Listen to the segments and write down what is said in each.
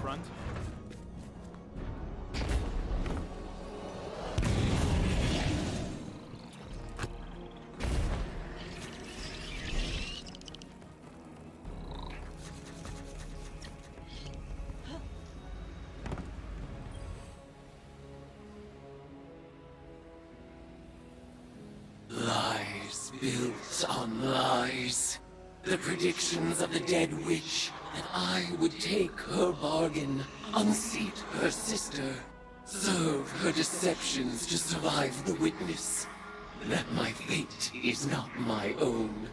front. Lies built on lies. The predictions of the dead witch that I would take her bargain, unseat her sister, serve her deceptions to survive the witness. That my fate is not my own.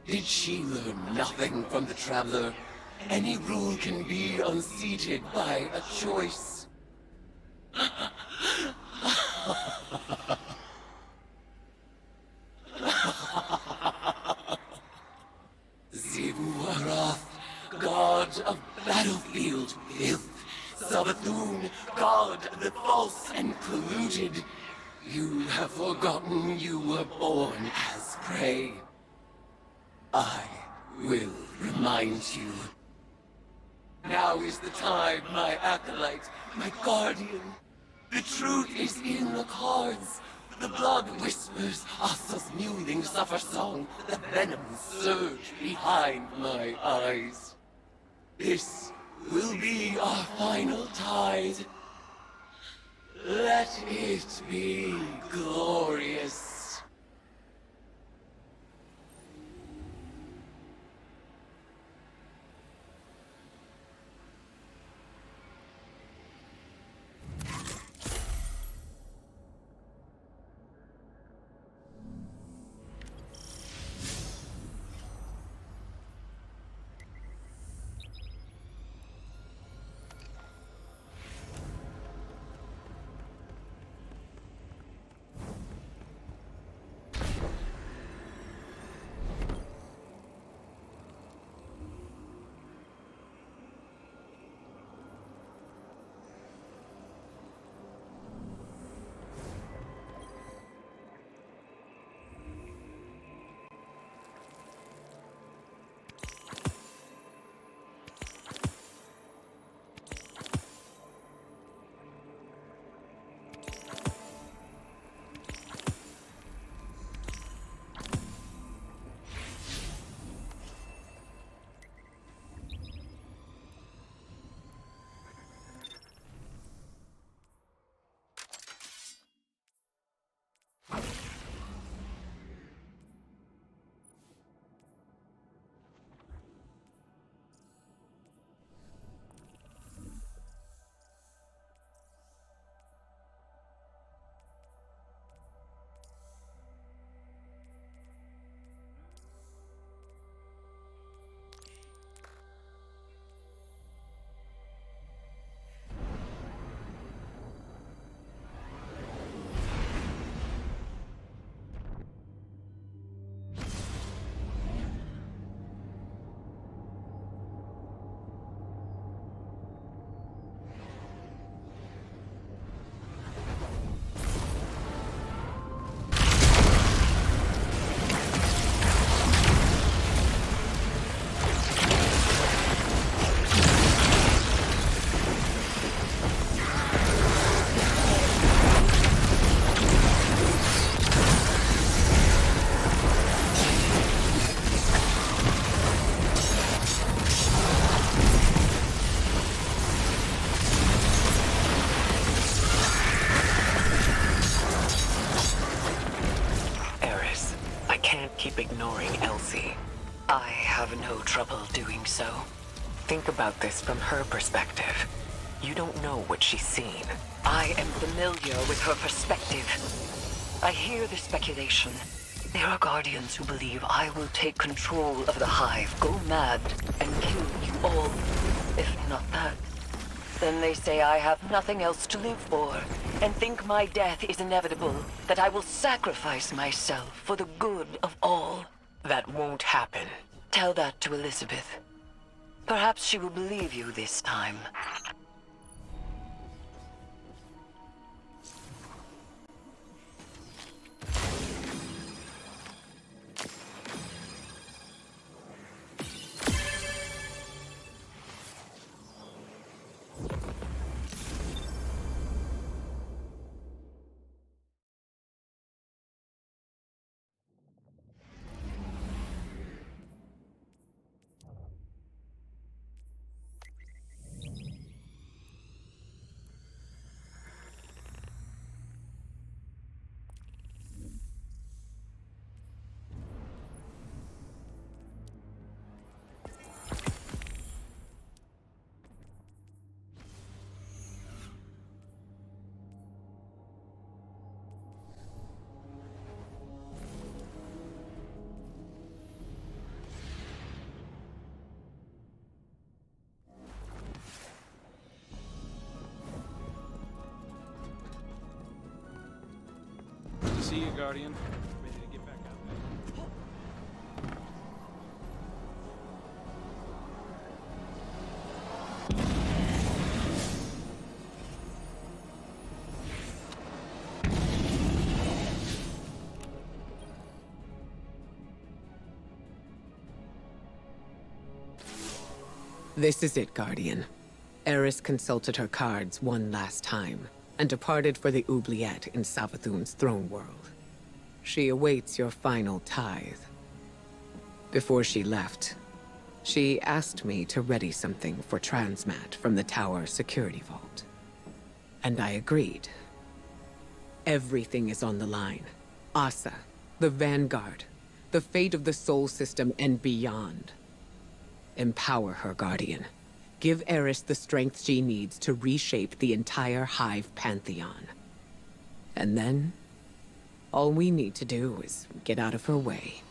Did she learn nothing from the Traveler? Any rule can be unseated by a choice. Zivu-Arath, god of battlefield filth. Savathun, god of the false and polluted. You have forgotten you were born as prey. I will remind you. Now is the time, my acolyte, my guardian. The truth is in the cards. The blood whispers Asa's mewling suffer song. The venom surge behind my eyes. This will be our final tide. Let it be glorious. trouble doing so. Think about this from her perspective. You don't know what she's seen. I am familiar with her perspective. I hear the speculation. There are guardians who believe I will take control of the hive, go mad, and kill you all. If not that, then they say I have nothing else to live for, and think my death is inevitable, that I will sacrifice myself for the good of all. That won't happen. Tell that to Elizabeth. Perhaps she will believe you this time. See you, Guardian. Ready to get back out there. This is it, Guardian. Eris consulted her cards one last time, and departed for the oubliette in Savathun's throne world. She awaits your final tithe. Before she left, she asked me to ready something for Transmat from the tower security vault. And I agreed. Everything is on the line. Asa, the Vanguard, the fate of the Sol System and beyond. Empower her, Guardian. Give Eris the strength she needs to reshape the entire Hive Pantheon. And then, all we need to do is get out of her way.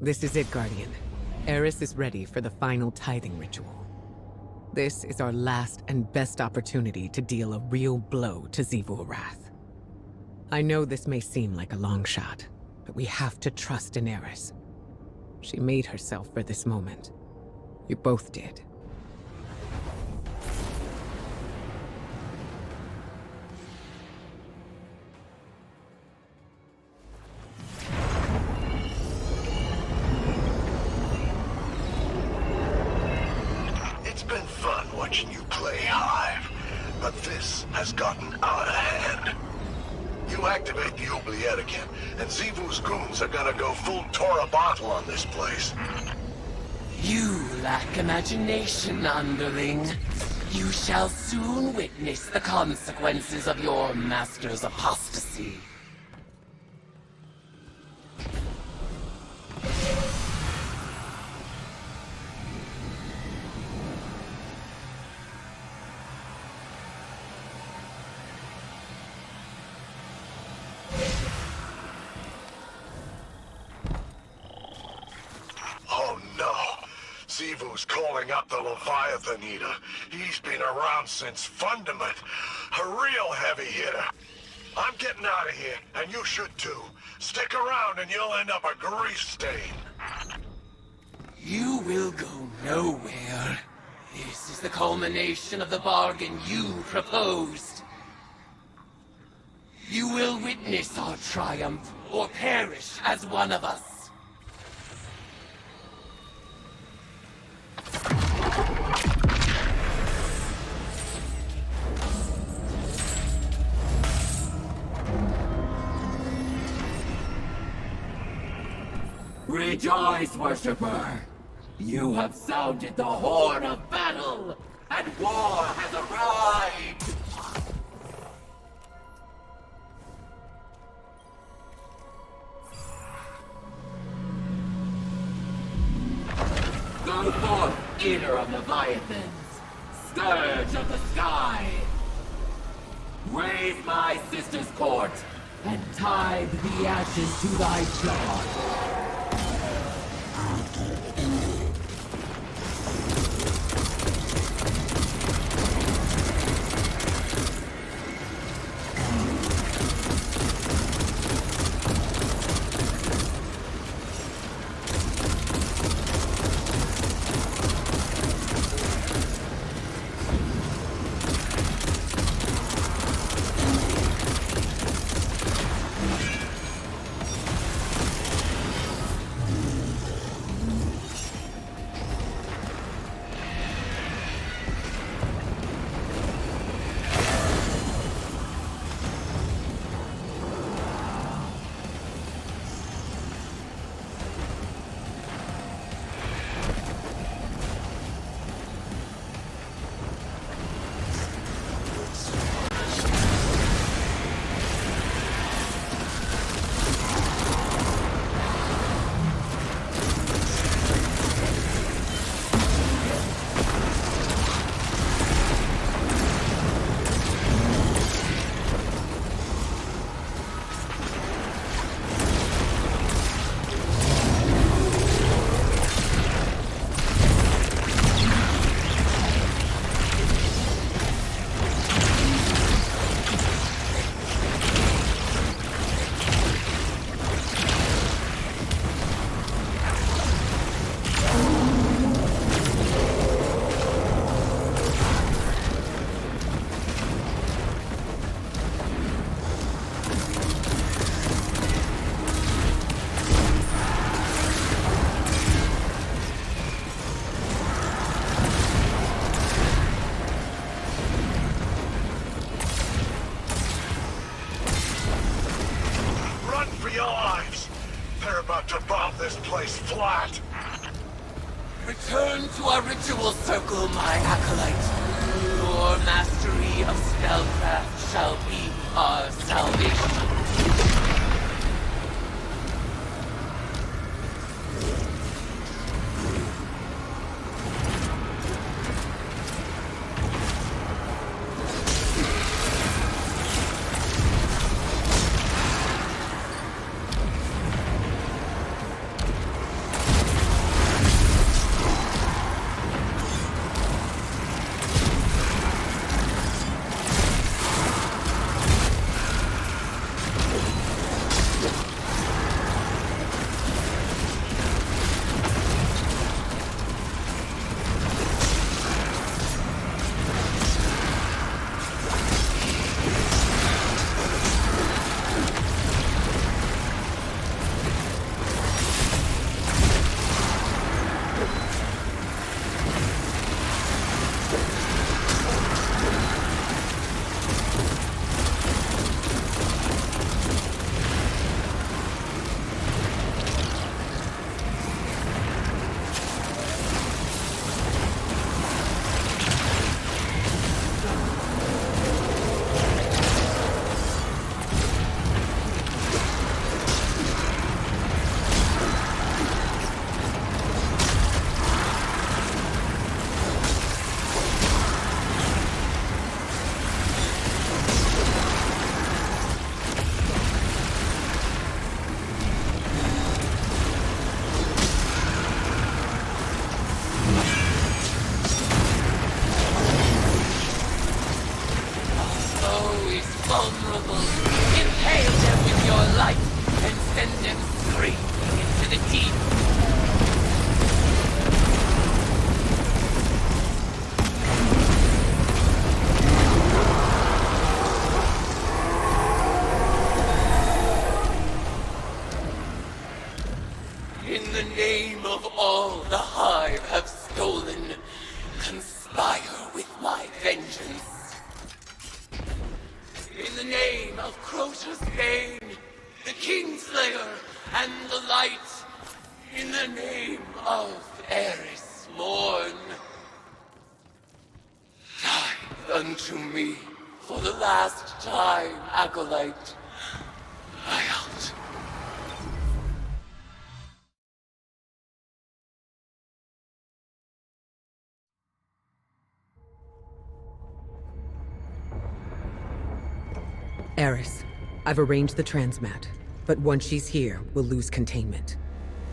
This is it, Guardian. Eris is ready for the final tithing ritual. This is our last and best opportunity to deal a real blow to Xivu Arath. I know this may seem like a long shot, but we have to trust in Eris. She made herself for this moment. You both did. It's been fun watching you play, Hive, but this has gotten out of hand. You activate the oubliette again, and Xivu's goons are gonna go full Tora bottle on this place. You lack imagination, underling. You shall soon witness the consequences of your master's apostasy. Oh no! Xivu's calling up the Leviathan Eater. He's been around since Fundament. A real heavy hitter. I'm getting out of here, and you should too. Stick around and you'll end up a grease stain. You will go nowhere. This is the culmination of the bargain you proposed. You will witness our triumph, or perish as one of us. Rejoice, worshipper! You have sounded the horn of battle, and war has arrived! Go forth, eater of Leviathans, scourge of the sky! Raise my sister's court, and tithe the ashes to thy jaw. Run for your lives! They're about to bomb this place flat! Return to our ritual circle, my acolyte. Your mastery of spellcraft shall be our salvation. Vulnerable. Impale them with your light and send them screaming into the deep. In the name of all the Hive have stolen, conspire with my vengeance. In the name of Crota's Bane, the Kingslayer, and the Light, in the name of Eris, mourn. Tithe unto me for the last time, Acolyte. I out. Eris, I've arranged the transmat, but once she's here, we'll lose containment.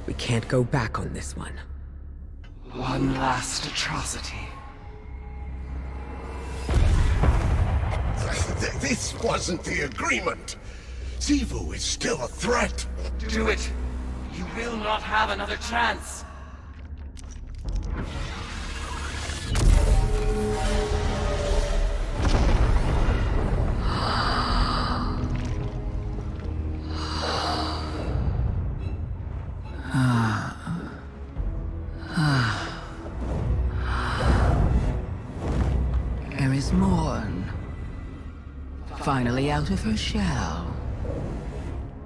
We can't go back on this one. One last atrocity. This wasn't the agreement. Xivu is still a threat. Do it! You will not have another chance! Eris Morn. Finally out of her shell.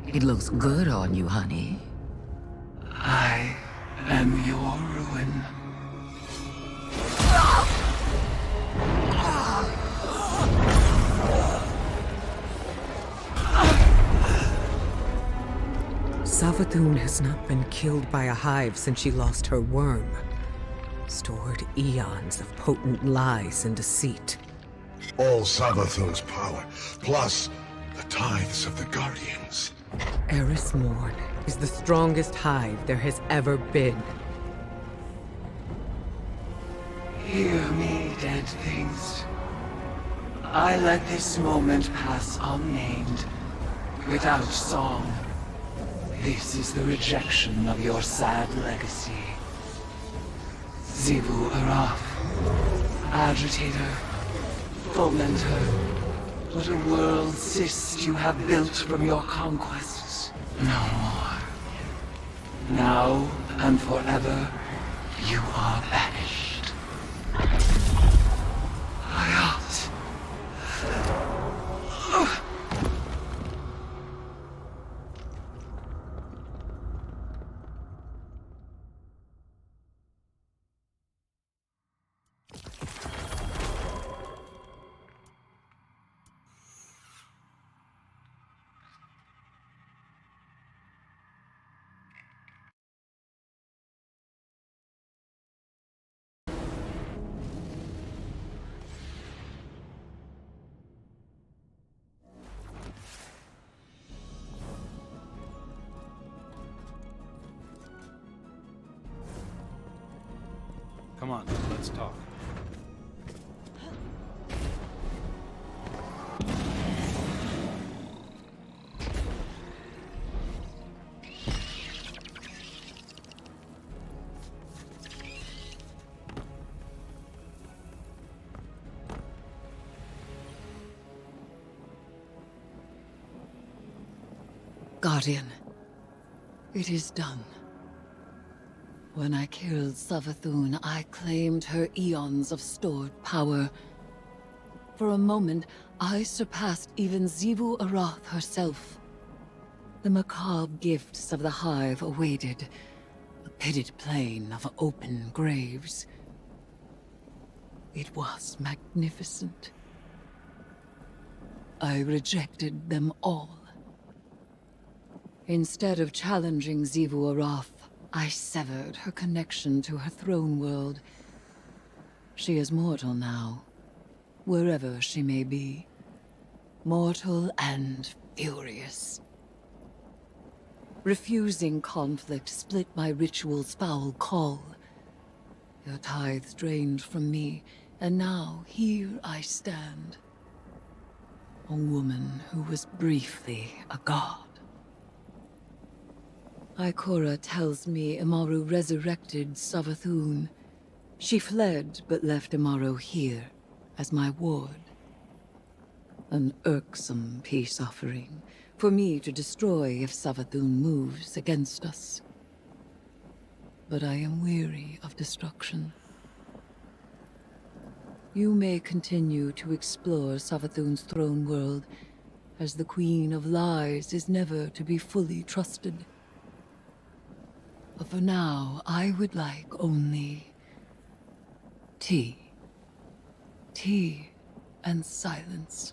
It looks good on you, honey. I am your ruin. Savathun has not been killed by a hive since she lost her worm. Stored eons of potent lies and deceit. All Savathun's power, plus the tithes of the Guardians. Eris Morn is the strongest hive there has ever been. Hear me, dead things. I let this moment pass unnamed, without song. This is the rejection of your sad legacy. Xivu Araf, agitator, fomenter, what a world cyst you have built from your conquests. No more. Now and forever, you are banished. Hayat. Come on, let's talk. Guardian, it is done. When I killed Savathun, I claimed her eons of stored power. For a moment, I surpassed even Xivu Arath herself. The macabre gifts of the Hive awaited, a pitted plain of open graves. It was magnificent. I rejected them all. Instead of challenging Xivu Arath, I severed her connection to her throne world. She is mortal now, wherever she may be. Mortal and furious. Refusing conflict split my ritual's foul call. Your tithes drained from me, and now here I stand. A woman who was briefly a god. Ikora tells me Amaru resurrected Savathun. She fled, but left Amaru here, as my ward. An irksome peace offering, for me to destroy if Savathun moves against us. But I am weary of destruction. You may continue to explore Savathun's throne world, as the Queen of Lies is never to be fully trusted. But for now, I would like only tea. Tea and silence.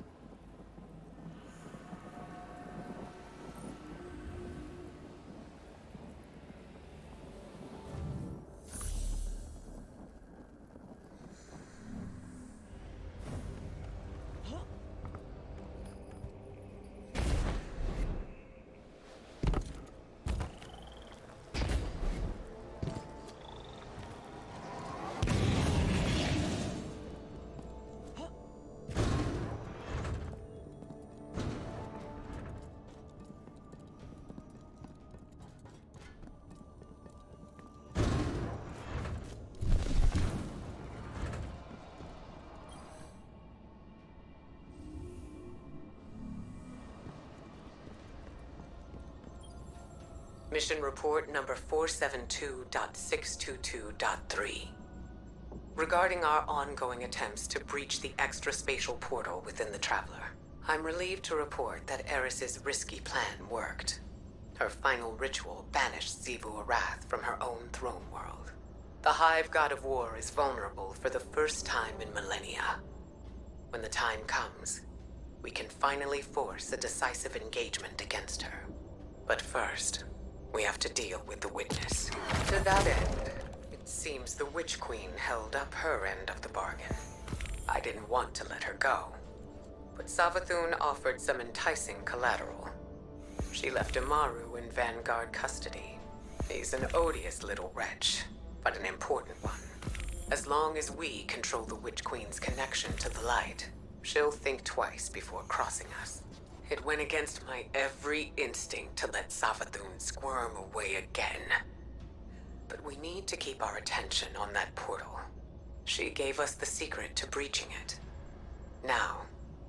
Mission report number 472.622.3. Regarding our ongoing attempts to breach the extra-spatial portal within the Traveler, I'm relieved to report that Eris's risky plan worked. Her final ritual banished Xivu Arath from her own throne world. The Hive God of War is vulnerable for the first time in millennia. When the time comes, we can finally force a decisive engagement against her. But first, we have to deal with the Witness. To that end, it seems the Witch Queen held up her end of the bargain. I didn't want to let her go, but Savathun offered some enticing collateral. She left Amaru in Vanguard custody. He's an odious little wretch, but an important one. As long as we control the Witch Queen's connection to the light, she'll think twice before crossing us. It went against my every instinct to let Savathun squirm away again. But we need to keep our attention on that portal. She gave us the secret to breaching it. Now,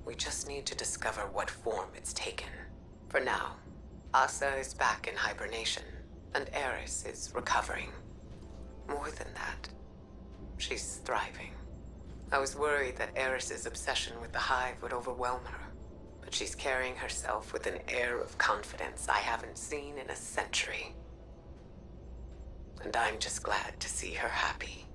we just need to discover what form it's taken. For now, Asa is back in hibernation, and Eris is recovering. More than that, she's thriving. I was worried that Eris's obsession with the Hive would overwhelm her, but she's carrying herself with an air of confidence I haven't seen in a century. And I'm just glad to see her happy.